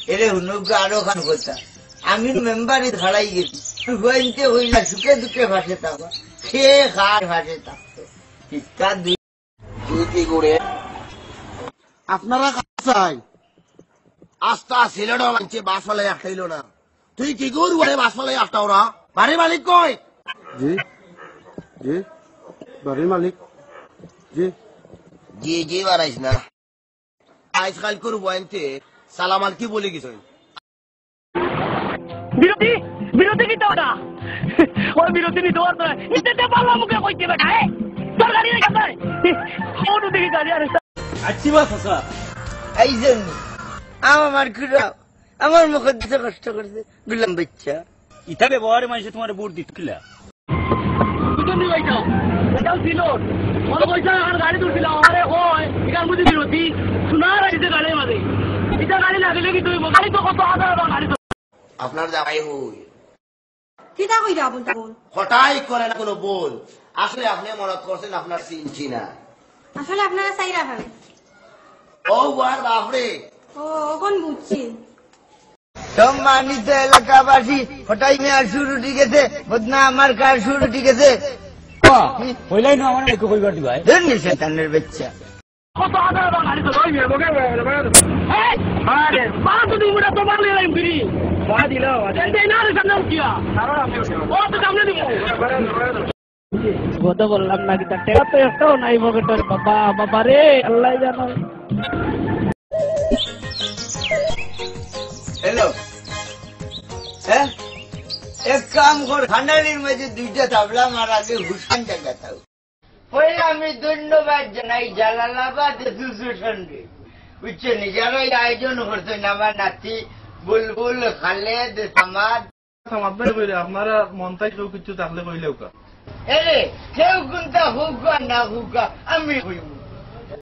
এরে হুনুক আরো খান কথা আমি মেম্বারে খাড়াই গেছি হইতে হইল সুখে দুঃখে ভাসে থাকো সে খার ভাসে থাকতো শিক্ষা দুই তুই কি করে আপনারা চাই আস্তা ছিল না মানছে বাস ফলে আটকাইল না তুই কি করবো বাস ফলে আটকাও না বাড়ি মালিক কই জি জি বাড়ির মালিক জি জি জি বাড়াইস না আজকাল করবো আনতে সালামাল কি বলে গেছ বিরতি বিরতি নিতে ওটা ওই বিরতি নিতে পারতো না নিতে পারলাম মুখে কইতে বেটা তোর গাড়ি রেখে দেয় ওটা দেখে গাড়ি আর আচ্ছি বাস আসা এই জন্য আমার খুড়া আমার মুখে দিতে কষ্ট করছে গুলাম বাচ্চা ইটা ব্যবহারে মানুষ তোমার বুট দিচ্ছিলা দুজন নিয়ে যাও এটাও ছিল মনে কইছে আর গাড়ি তুলছিল আরে ওই এখান বুঝি বিরতি শোনার আইছে গাড়ি মাঝে এটা গাড়ি লাগলে কি তুই গাড়ি তো কত হাজার গাড়ি তো আপনার জামাই হই কিতা কইরা বল তখন হঠাই করে না কোনো বল আসলে আপনি মনে করছেন আপনার চিনছি না আসলে আপনারা চাইরা ভাবে ও বার বাপরে ও এখন বুঝছি সম্মানিত এলাকাবাসী হঠাৎ মেয়ার শুরু ঠিক আছে বদনা আমার কার শুরু ঠিক আছে হইলাই না আমার একটু কইবার দিবাই ধরনি শয়তানের বাচ্চা কত হাজার গাড়ি তো ওই বগে এই আরে বাবা তো তুমি তো মারলে লাইন ফিরি বাবা দিলো এই না রে সামনে উঠিয়া ও তো সামনে দিব কথা বললাম না কি টাকা তো একটাও নাই পকেটের বাবা বাবা রে আল্লাহ জানো হ্যালো হ্যাঁ এক কাম কর খান্ডারির মাঝে দুইটা তাবলা মার আগে হুসেন টাকা থাও পরে আমি ধন্যবাদ জানাই জালালাবাদ এসোসিয়েশনকে বুঝছেন যারা এই আয়োজন করছেন আমার নাতি বুলবুল খালেদ সামাদ আপনারা মনটাই কেউ কিছু থাকলে কইলেও কা এরে কেউ কোনটা হুক না হুক আমি হইব